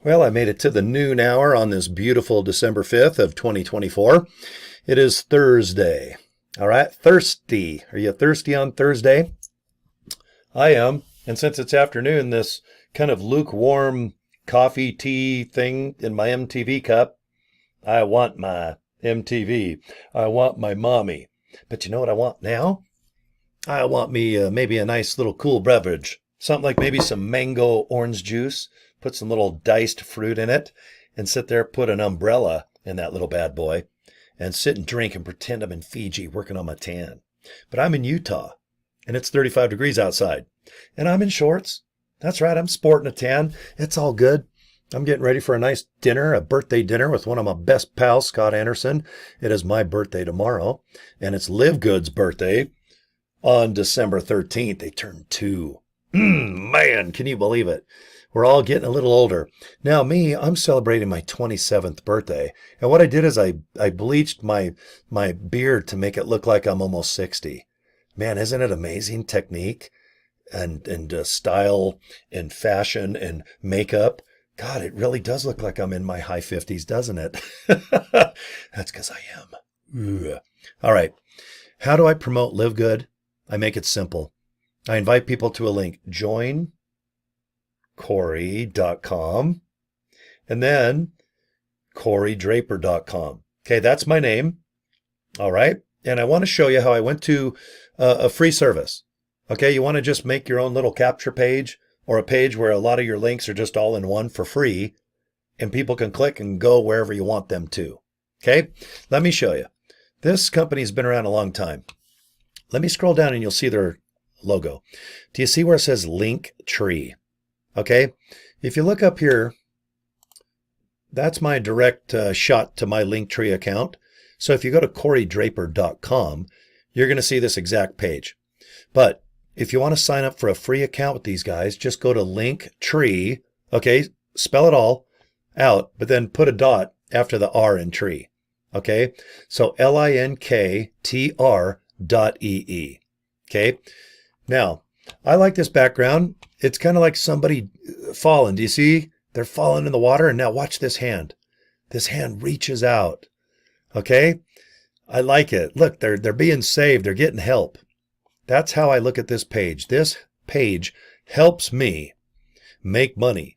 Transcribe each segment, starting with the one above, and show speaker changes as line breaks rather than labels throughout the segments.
Well, I made it to the noon hour on this beautiful December 5th of 2024. It is Thursday. All right, thirsty. Are you thirsty on Thursday? I am. And since it's afternoon, this kind of lukewarm coffee tea thing in my MTV cup, I want my MTV. I want my mommy. But you know what I want now? I want me maybe a nice little cool beverage. Something like maybe some mango orange juice. Put some little diced fruit in it and sit there, put an umbrella in that little bad boy and sit and drink and pretend I'm in Fiji working on my tan. But I'm in Utah and it's 35 degrees outside and I'm in shorts. That's right. I'm sporting a tan. It's all good. I'm getting ready for a nice dinner, a birthday dinner with one of my best pals, Scott Anderson. It is my birthday tomorrow and it's LIVEGOOD's birthday on December 13th. They turned 2. Man, can you believe it? We're all getting a little older. Now me, I'm celebrating my 27th birthday. And what I did is I bleached my beard to make it look like I'm almost 60. Man, isn't it amazing technique and style and fashion and makeup? God, it really does look like I'm in my high 50s, doesn't it? That's because I am. Ugh. All right. How do I promote LIVEGOOD? I make it simple. I invite people to a link, joincory.com, and then corydraper.com. Okay, that's my name. All right. And I want to show you how I went to a free service. Okay, you want to just make your own little capture page or a page where a lot of your links are just all in one for free and people can click and go wherever you want them to. Okay, let me show you. This company's been around a long time. Let me scroll down and you'll see their logo. Do you see where it says Linktree? Okay, if you look up here, that's my direct shot to my Linktree account. So if you go to corydraper.com, you're going to see this exact page. But if you want to sign up for a free account with these guys, just go to Linktree. Okay, spell it all out, but then put a dot after the R in tree. Okay, so linktr.ee. Okay. Now, I like this background. It's kind of like somebody falling. Do you see? They're falling in the water. And now watch this hand. This hand reaches out. Okay? I like it. Look, they're being saved. They're getting help. That's how I look at this page. This page helps me make money.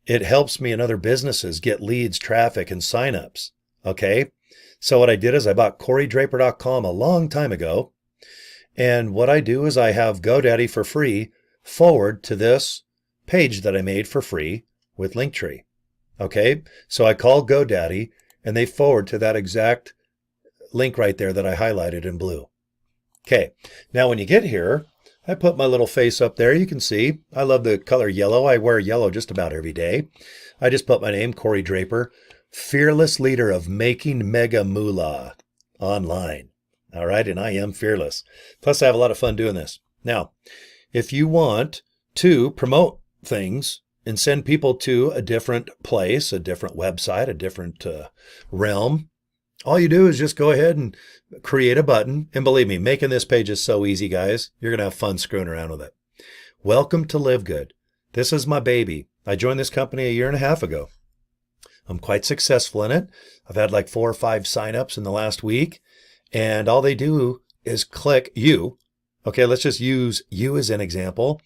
It helps me and other businesses get leads, traffic, and signups. Okay? So what I did is I bought corydraper.com a long time ago. And what I do is I have GoDaddy for free forward to this page that I made for free with Linktree. Okay, so I call GoDaddy and they forward to that exact link right there that I highlighted in blue. Okay, now when you get here, I put my little face up there. You can see I love the color yellow. I wear yellow just about every day. I just put my name, Cory Draper, fearless leader of making mega moolah online. All right, and I am fearless. Plus, I have a lot of fun doing this. Now, if you want to promote things and send people to a different place, a different website, a different realm, all you do is just go ahead and create a button. And believe me, making this page is so easy, guys. You're going to have fun screwing around with it. Welcome to LIVEGOOD. This is my baby. I joined this company 1.5 years ago. I'm quite successful in it. I've had like 4 or 5 signups in the last week. And all they do is click you. Okay, let's just use you as an example.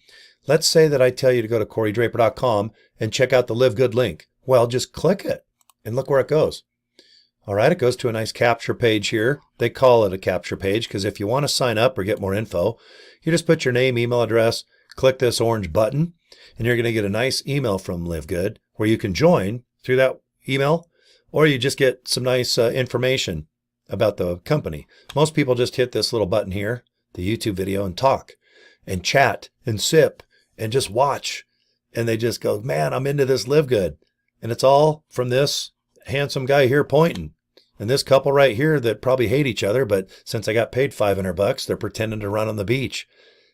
Let's say that I tell you to go to corydraper.com and check out the LIVEGOOD link. Well, just click it and look where it goes. All right, it goes to a nice capture page here. They call it a capture page because if you want to sign up or get more info, you just put your name, email address, click this orange button, and you're going to get a nice email from LIVEGOOD where you can join through that email, or you just get some nice information about the company. Most people just hit this little button here, the YouTube video, and talk and chat and sip and just watch. And they just go, man, I'm into this LIVEGOOD. And it's all from this handsome guy here pointing. And this couple right here that probably hate each other, but since I got paid $500, they're pretending to run on the beach.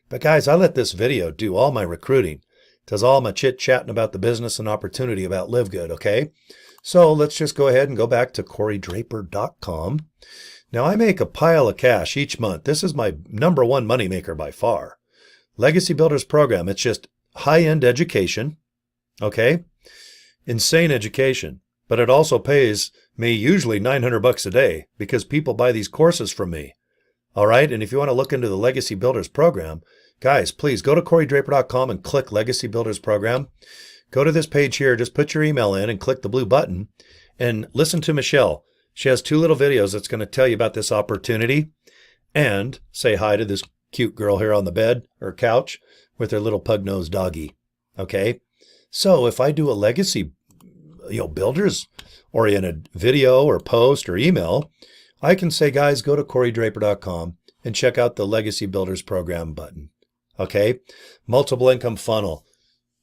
But guys, I let this video do all my recruiting. It does all my chit-chatting about the business and opportunity about LIVEGOOD, okay? So let's just go ahead and go back to corydraper.com. Now I make a pile of cash each month. This is my #1 moneymaker by far. Legacy Builders Program. It's just high-end education. Okay. insane education, but it also pays me usually $900 a day because people buy these courses from me. All right. And if you want to look into the Legacy Builders program, guys, please go to CoryDraper.com and click Legacy Builders program. Go to this page here, just put your email in and click the blue button and listen to Michelle. She has 2 little videos that's going to tell you about this opportunity, and say hi to this cute girl here on the bed or couch with her little pug-nosed doggy. Okay. So if I do a legacy, builders oriented video or post or email, I can say, guys, go to CoryDraper.com and check out the Legacy Builders program button. Okay. Multiple income funnel.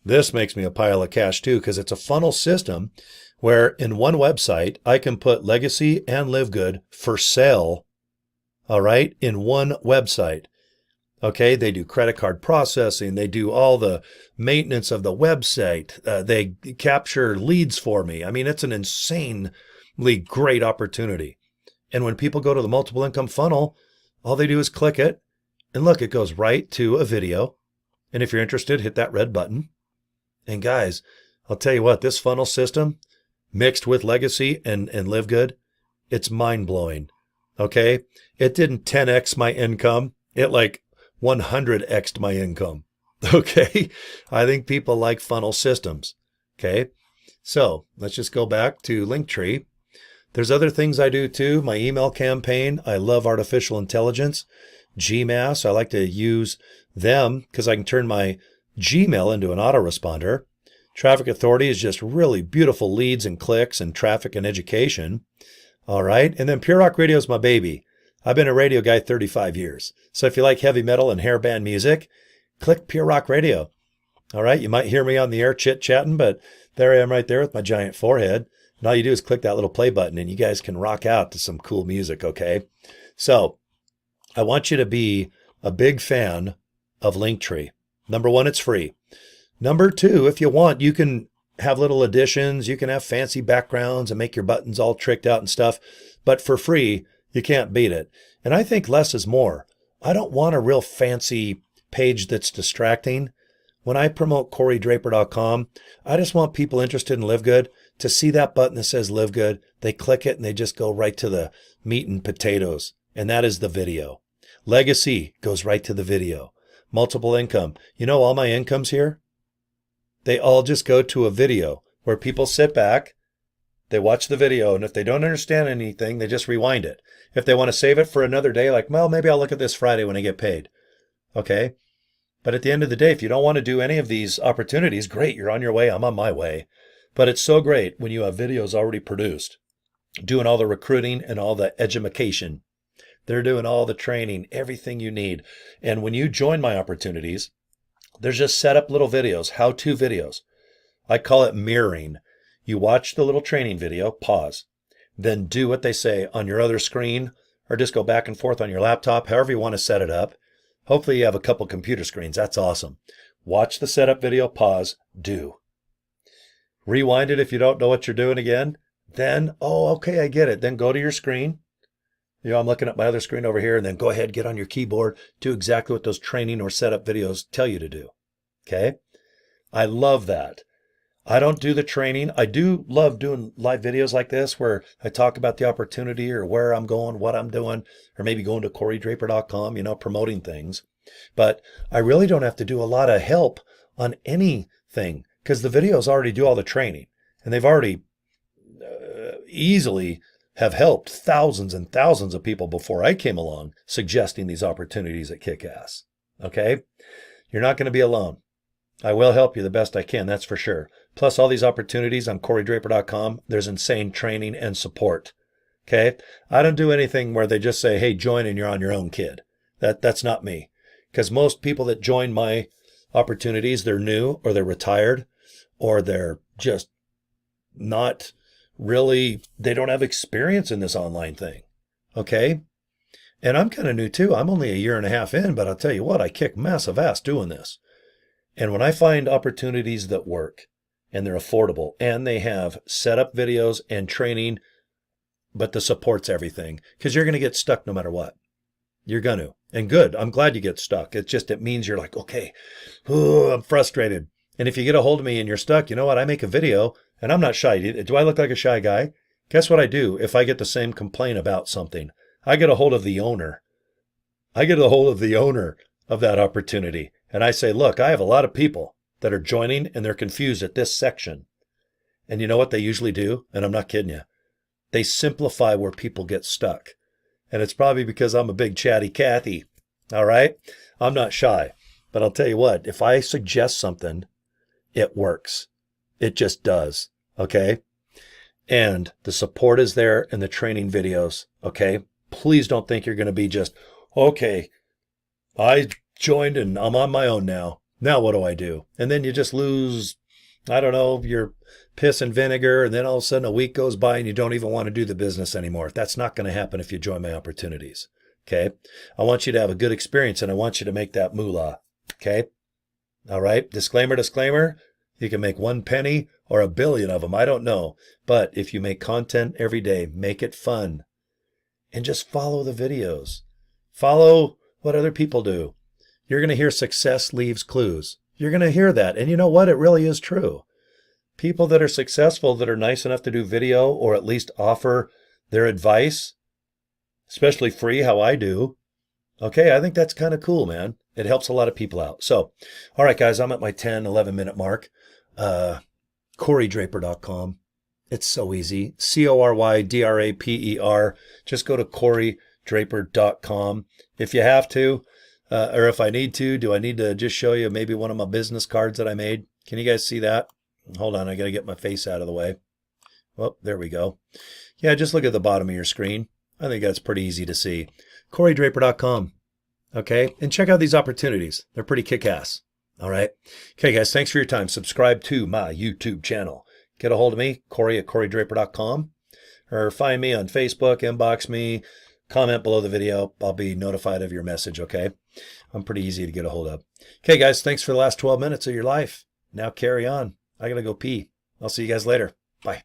This makes me a pile of cash too, because it's a funnel system where in one website, I can put Legacy and Live Good for sale. All right. In one website. Okay. They do credit card processing. They do all the maintenance of the website. They capture leads for me. I mean, it's an insanely great opportunity. And when people go to the multiple income funnel, all they do is click it and look, it goes right to a video. And if you're interested, hit that red button. And guys, I'll tell you what, this funnel system mixed with Legacy and Live Good, it's mind blowing. Okay. It didn't 10x my income. It like 100x'd my income. Okay. I think people like funnel systems. Okay. So let's just go back to Linktree. There's other things I do too. My email campaign. I love artificial intelligence. GMass. I like to use them because I can turn my Gmail into an autoresponder. Traffic Authority is just really beautiful leads and clicks and traffic and education. All right. And then Pure Rock Radio is my baby. I've been a radio guy 35 years. So if you like heavy metal and hair band music, click Pure Rock Radio. All right. You might hear me on the air chit-chatting, but there I am right there with my giant forehead. And all you do is click that little play button and you guys can rock out to some cool music. Okay. So I want you to be a big fan of Linktree. Number 1, it's free. Number 2, if you want, you can have little additions. You can have fancy backgrounds and make your buttons all tricked out and stuff. But for free, you can't beat it. And I think less is more. I don't want a real fancy page that's distracting. When I promote CoryDraper.com, I just want people interested in Live Good to see that button that says Live Good. They click it and they just go right to the meat and potatoes. And that is the video. Legacy goes right to the video. Multiple income. You know all my incomes here? They all just go to a video where people sit back, they watch the video, and if they don't understand anything, they just rewind it. If they want to save it for another day, like, well, maybe I'll look at this Friday when I get paid. Okay? But at the end of the day, if you don't want to do any of these opportunities, great, you're on your way, I'm on my way. But it's so great when you have videos already produced, doing all the recruiting and all the edumacation. They're doing all the training, everything you need. And when you join my opportunities, there's just set up little videos, how-to videos. I call it mirroring. You watch the little training video, pause, then do what they say on your other screen, or just go back and forth on your laptop, however you want to set it up. Hopefully you have a couple computer screens. That's awesome. Watch the setup video, pause, do. Rewind it if you don't know what you're doing again. Then, oh, okay, I get it. Then go to your screen. I'm looking at my other screen over here, and then go ahead, get on your keyboard, do exactly what those training or setup videos tell you to do. Okay? I love that. I don't do the training. I do love doing live videos like this where I talk about the opportunity or where I'm going, what I'm doing, or maybe going to CoryDraper.com, promoting things. But I really don't have to do a lot of help on anything because the videos already do all the training, and they've already easily have helped thousands and thousands of people before I came along suggesting these opportunities at Kick-Ass. Okay? You're not going to be alone. I will help you the best I can, that's for sure. Plus all these opportunities on CoryDraper.com, there's insane training and support. Okay? I don't do anything where they just say, hey, join and you're on your own, kid. That's not me. Because most people that join my opportunities, they're new or they're retired or they're just not really, they don't have experience in this online thing. Okay? And I'm kind of new too. I'm only a year and a half in, but I'll tell you what, I kick massive ass doing this. And when I find opportunities that work and they're affordable and they have set up videos and training, but the support's everything, because you're going to get stuck no matter what. You're going to. And good. I'm glad you get stuck. It means you're like, okay, I'm frustrated. And if you get a hold of me and you're stuck, you know what? I make a video and I'm not shy. Do I look like a shy guy? Guess what I do if I get the same complaint about something? I get a hold of the owner. I get a hold of the owner of that opportunity. And I say, look, I have a lot of people that are joining and they're confused at this section. And you know what they usually do? And I'm not kidding you. They simplify where people get stuck. And it's probably because I'm a big chatty Cathy. All right? I'm not shy. But I'll tell you what, if I suggest something, it works. It just does. Okay? And the support is there in the training videos. Okay? Please don't think you're going to be just, okay, I joined and I'm on my own now. Now what do I do? And then you just lose, I don't know, your piss and vinegar. And then all of a sudden a week goes by and you don't even want to do the business anymore. That's not going to happen if you join my opportunities. Okay? I want you to have a good experience and I want you to make that moolah. Okay? All right? Disclaimer, disclaimer. You can make 1 penny or 1 billion of them. I don't know. But if you make content every day, make it fun. And just follow the videos. Follow what other people do. You're going to hear success leaves clues. You're going to hear that. And you know what? It really is true. People that are successful, that are nice enough to do video or at least offer their advice, especially free, how I do. Okay, I think that's kind of cool, man. It helps a lot of people out. So, all right, guys, I'm at my 10, 11 minute mark. CoryDraper.com. It's so easy. CoryDraper. Just go to CoryDraper.com. If you have to, or if I need to, do I need to just show you maybe one of my business cards that I made? Can you guys see that? Hold on, I got to get my face out of the way. Well, there we go. Yeah, just look at the bottom of your screen. I think that's pretty easy to see. CoryDraper.com. Okay, and check out these opportunities. They're pretty kick-ass. All right. Okay, guys, thanks for your time. Subscribe to my YouTube channel. Get a hold of me, Cory at CoryDraper.com, or find me on Facebook, inbox me, comment below the video. I'll be notified of your message, okay? I'm pretty easy to get a hold of. Okay, guys, thanks for the last 12 minutes of your life. Now carry on. I got to go pee. I'll see you guys later. Bye.